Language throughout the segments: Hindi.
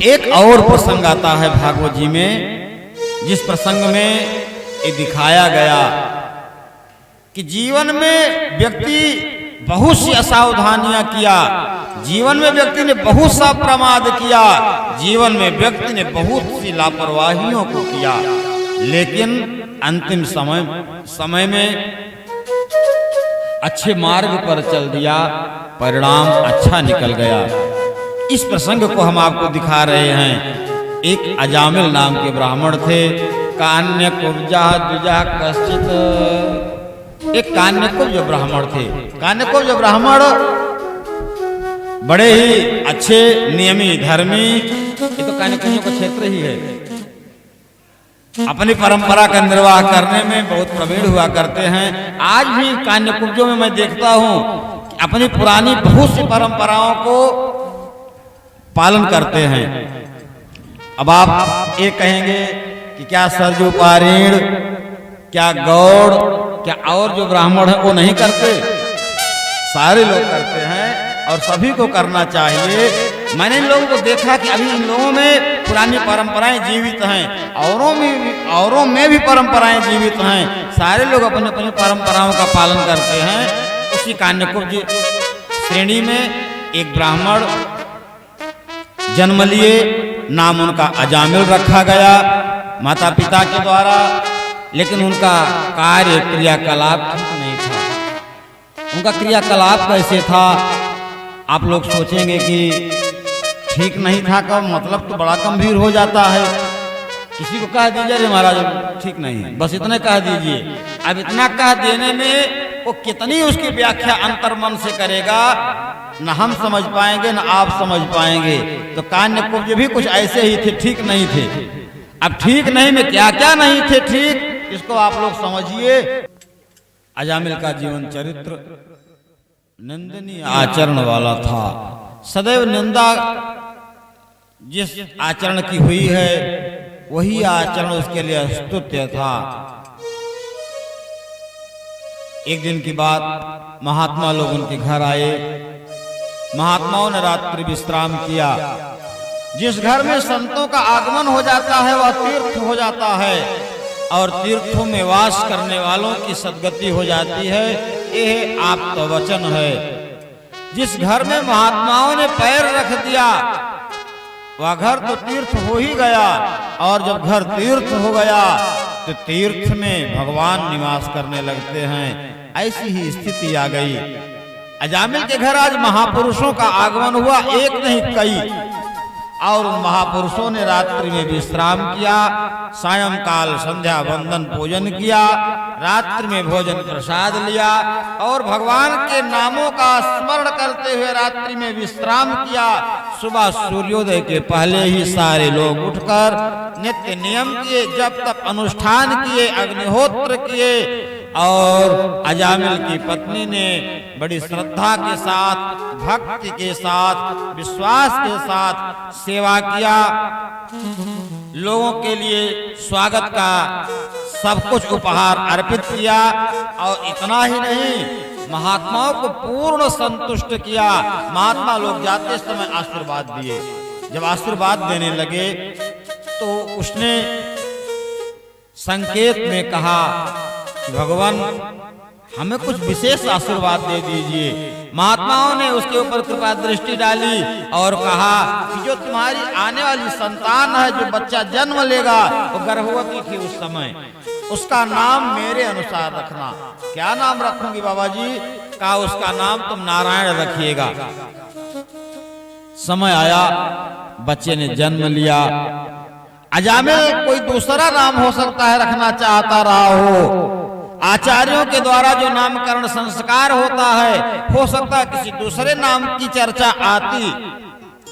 एक और प्रसंग आता है भागवत जी में, जिस प्रसंग में ये दिखाया गया कि जीवन में व्यक्ति बहुत सी असावधानियां किया, जीवन में व्यक्ति ने बहुत सा प्रमाद किया, जीवन में व्यक्ति ने बहुत सी लापरवाहियों को किया, लेकिन अंतिम समय में अच्छे मार्ग पर चल दिया, परिणाम अच्छा निकल गया। इस प्रसंग को हम आपको दिखा रहे हैं। एक अजामिल नाम के ब्राह्मण थे। कान्य कुब्जा द्विजा कश्चित, एक कान्यकुब्ज ब्राह्मण थे। कान्यकुब्ज ब्राह्मण बड़े ही अच्छे नियमी धर्मी, ये तो कान्यकुब्जों का क्षेत्र ही है, अपनी परंपरा का निर्वाह करने में बहुत प्रवीण हुआ करते हैं। आज भी कान्यकुब्जों में मैं देखता हूं कि अपनी पुरानी बहुत सी परंपराओं को पालन करते हैं। अब आप ये कहेंगे कि क्या सरजू पारीण, क्या गौड़, क्या और जो ब्राह्मण है वो नहीं करते? सारे लोग करते हैं और सभी को करना चाहिए। मैंने इन लोगों को देखा कि अभी इन लोगों में पुरानी परंपराएं जीवित हैं, औरों में भी परंपराएं जीवित हैं। सारे लोग अपनी अपनी परंपराओं का पालन करते हैं। उसी कान्यकुब्ज श्रेणी में एक ब्राह्मण जन्म लिए, नाम उनका अजामिल रखा गया माता पिता के द्वारा, लेकिन उनका कार्य क्रियाकलाप ठीक नहीं था। उनका क्रियाकलाप कैसे था? आप लोग सोचेंगे कि ठीक नहीं था का मतलब तो बड़ा गंभीर हो जाता है। किसी को कह दीजिए रे महाराज ठीक नहीं है, बस इतने कह दीजिए। अब इतना कह देने में वो कितनी उसकी व्याख्या अंतर्मन से करेगा, न हम समझ पाएंगे न आप समझ पाएंगे। तो कान्यकुब्ज भी कुछ ऐसे ही थे, ठीक नहीं थे। अब ठीक नहीं में क्या क्या नहीं थे ठीक, इसको आप लोग समझिए। अजामिल का जीवन चरित्र निंदनीय आचरण वाला था। सदैव निंदा जिस आचरण की हुई है वही आचरण उसके लिए स्तुत्य था। एक दिन की बात, महात्मा लोग उनके घर आए। महात्माओं ने रात्रि विश्राम किया। जिस घर में संतों का आगमन हो जाता है वह तीर्थ हो जाता है, और तीर्थों में वास करने वालों की सद्गति हो जाती है। यह आप तो वचन है। जिस घर में महात्माओं ने पैर रख दिया वह घर तो तीर्थ हो ही गया, और जब घर तीर्थ हो गया तो तीर्थ में भगवान निवास करने लगते हैं। ऐसी ही स्थिति आ गई। अजामिल के घर आज महापुरुषों का आगमन हुआ, एक नहीं कई, और उन महापुरुषों ने रात्रि में विश्राम किया, सायंकाल संध्या वंदन पूजन किया, रात्रि में भोजन प्रसाद लिया और भगवान के नामों का स्मरण करते हुए रात्रि में विश्राम किया। सुबह सूर्योदय के पहले ही सारे लोग उठकर नित्य नियम किए, जब तक अनुष्ठान किए, अग्निहोत्र किए, और अजामिल की पत्नी ने बड़ी श्रद्धा के साथ, भक्ति के साथ, विश्वास के साथ सेवा किया। लोगों के लिए स्वागत का सब कुछ उपहार अर्पित किया, और इतना ही नहीं, महात्माओं को पूर्ण संतुष्ट किया। महात्मा लोग जाते समय आशीर्वाद दिए। जब आशीर्वाद देने लगे तो उसने संकेत में कहा कि भगवान हमें कुछ विशेष आशीर्वाद दे दीजिए। महात्माओं ने उसके ऊपर कृपा दृष्टि डाली और कहा कि जो तुम्हारी आने वाली संतान है, जो बच्चा जन्म लेगा, वो गर्भवती थी उस समय, उसका नाम मेरे अनुसार रखना। क्या नाम रखूंगी बाबा जी? कहा उसका नाम तुम नारायण रखिएगा। समय आया, बच्चे ने जन्म लिया। अजामिल कोई दूसरा नाम हो सकता है रखना चाहता रहा हो, आचार्यों के द्वारा जो नामकरण संस्कार होता है, हो सकता है किसी दूसरे नाम की चर्चा आती,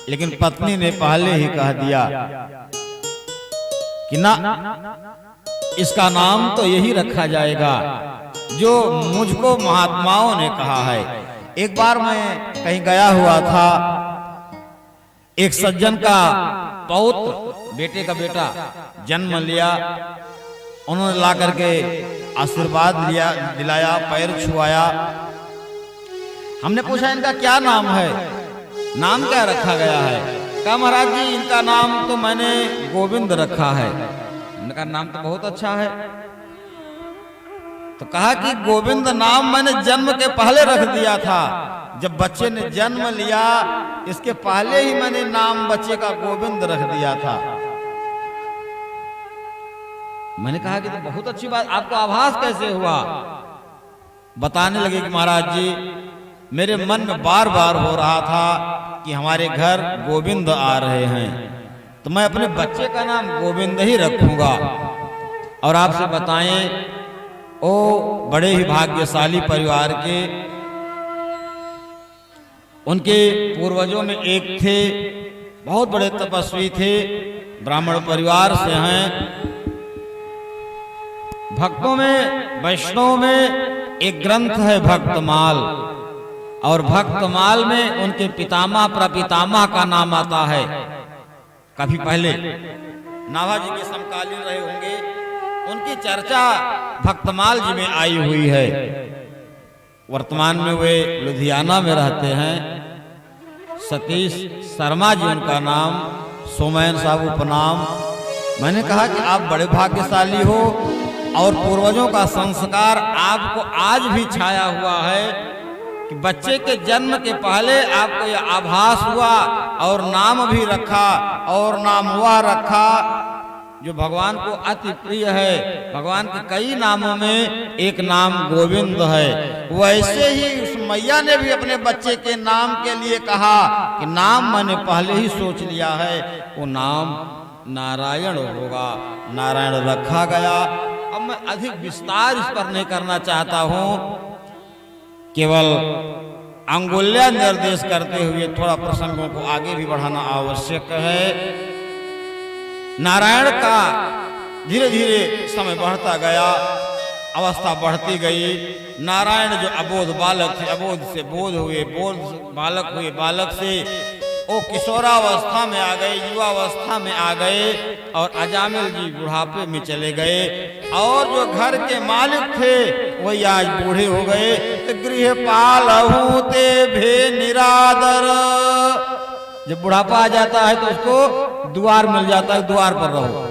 लेकिन पत्नी ने पहले ही कह दिया कि ना, इसका नाम तो यही रखा जाएगा जो मुझको महात्माओं ने कहा है। एक बार मैं कहीं गया हुआ था, एक सज्जन का पौत्र, बेटे का बेटा जन्म लिया। उन्होंने ला करके आशीर्वाद लिया, दिलाया, पैर छुआया। हमने पूछा इनका क्या नाम है, नाम क्या रखा गया है? कहा महाराज जी इनका नाम तो मैंने गोविंद रखा है। इनका नाम तो बहुत अच्छा है। तो कहा कि गोविंद नाम मैंने जन्म के पहले रख दिया था। जब बच्चे ने जन्म लिया इसके पहले ही मैंने नाम बच्चे का गोविंद रख दिया था। मैंने कहा कि तो बहुत अच्छी बात, आपको आभास कैसे हुआ? बताने लगे कि महाराज जी मेरे मन में बार बार हो रहा था कि हमारे घर गोविंद आ रहे हैं, तो मैं अपने बच्चे का नाम गोविंद ही रखूंगा। और आपसे बताएं, ओ बड़े ही भाग्यशाली परिवार के, उनके पूर्वजों में एक थे, बहुत बड़े तपस्वी थे, ब्राह्मण परिवार से हैं। भक्तों में, वैष्णव में एक ग्रंथ है भक्तमाल, और भक्तमाल में उनके पितामह प्रपितामह का नाम आता है। काफी पहले नाभाजी के समकालीन रहे होंगे, उनकी चर्चा भक्तमाल जी में आई हुई है। वर्तमान में वे लुधियाना में रहते हैं। सतीश शर्मा जी उनका नाम, सोमैन साहब उपनाम। मैंने कहा कि आप बड़े भाग्यशाली हो और पूर्वजों का संस्कार आपको आज भी छाया हुआ है कि बच्चे के जन्म के पहले आपको यह आभास हुआ और नाम भी रखा, और नाम हुआ रखा जो भगवान को अति प्रिय है। भगवान के कई नामों में एक नाम गोविंद है। वैसे ही उस मैया ने भी अपने बच्चे के नाम के लिए कहा कि नाम मैंने पहले ही सोच लिया है, वो नाम नारायण होगा। नारायण रखा गया। अब मैं अधिक विस्तार इस पर नहीं करना चाहता हूं, केवल अंगुल्या निर्देश करते हुए थोड़ा प्रसंगों को आगे भी बढ़ाना आवश्यक है। नारायण का धीरे धीरे समय बढ़ता गया, अवस्था बढ़ती गई। नारायण जो अबोध बालक थे, अबोध से बोध हुए, बोध बालक हुए, बालक से वो किशोरावस्था में आ गए, युवावस्था में आ गए, और अजामिल जी बुढ़ापे में चले गए। और जो घर के मालिक थे वही आज बूढ़े हो गए। तो गृह पालहु ते भे निरादर, जब बुढ़ापा आ जाता है तो उसको द्वार मिल जाता है, द्वार पर रहो।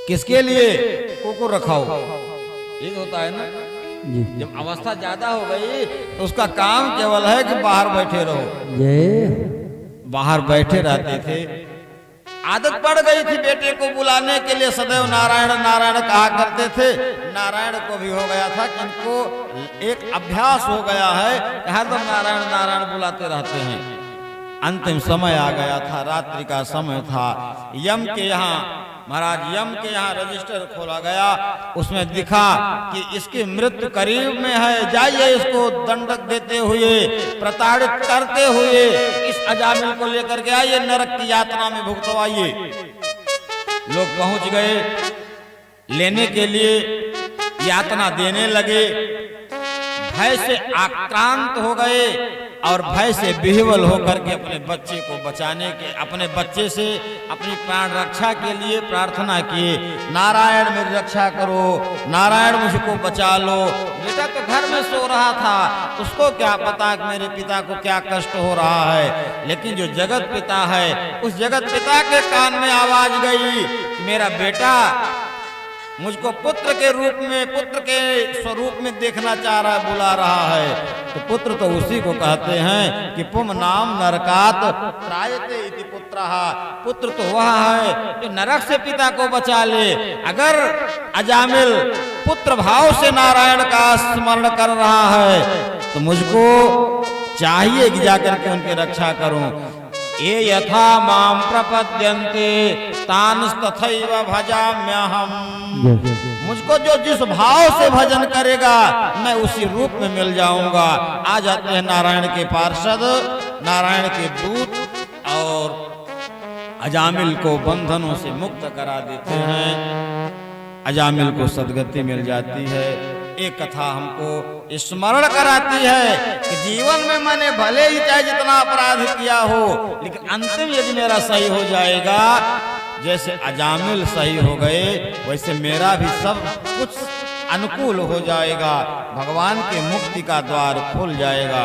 किसके लिए? कुकुर रखाओ, ये होता है ना। जब अवस्था ज्यादा हो गई तो उसका काम केवल है कि बाहर बैठे रहो। बाहर बैठे रहते थे। आदत पड़ गई थी बेटे को बुलाने के लिए, सदैव नारायण नारायण कहा करते थे। नारायण को भी हो गया था कि इनको एक अभ्यास हो गया है, हरदम नारायण नारायण बुलाते रहते हैं। अंतिम समय आ गया था, रात्रि का समय था। यम के यहाँ, महाराज यम के यहाँ रजिस्टर खोला गया, उसमें दिखा कि इसकी मृत्यु करीब में है, जाइए इसको दंडक देते हुए, प्रताड़ित करते हुए इस अजामिल को लेकर के आइए, नरक की यातना में भुगतवाइए। लोग पहुंच गए, लेने के लिए यातना देने लगे। भय से आक्रांत हो गए और भय से विह्वल होकर के अपने बच्चे को बचाने के, अपने बच्चे से अपनी प्राण रक्षा के लिए प्रार्थना किए। नारायण मेरी रक्षा करो, नारायण मुझको बचा लो। बेटा तो घर में सो रहा था, उसको क्या पता कि मेरे पिता को क्या कष्ट हो रहा है। लेकिन जो जगत पिता है, उस जगत पिता के कान में आवाज गई, मेरा बेटा मुझको पुत्र के रूप में, पुत्र के स्वरूप में देखना चाह रहा है, बुला रहा है। तो पुत्र तो उसी को कहते हैं कि पुम नाम नरकात त्रायते इति पुत्रः। पुत्र तो वह है जो नरक से पिता को बचा ले। अगर अजामिल पुत्र भाव से नारायण का स्मरण कर रहा है तो मुझको चाहिए कि जाकर के उनकी रक्षा करूं। ये यथा माम प्रपद्यन्ते तानस्तथैव भजाम्यहम्। मुझको जो जिस भाव से भजन करेगा मैं उसी रूप में मिल जाऊंगा। आ जाते हैं नारायण के पार्षद, नारायण के दूत, और अजामिल को बंधनों से मुक्त करा देते हैं। अजामिल को सद्गति मिल जाती है। एक कथा हमको स्मरण कराती है कि जीवन में मैंने भले ही चाहे जितना अपराध किया हो, लेकिन अंतिम यदि मेरा सही हो जाएगा, जैसे अजामिल सही हो गए वैसे मेरा भी सब कुछ अनुकूल हो जाएगा। भगवान के मुक्ति का द्वार खुल जाएगा।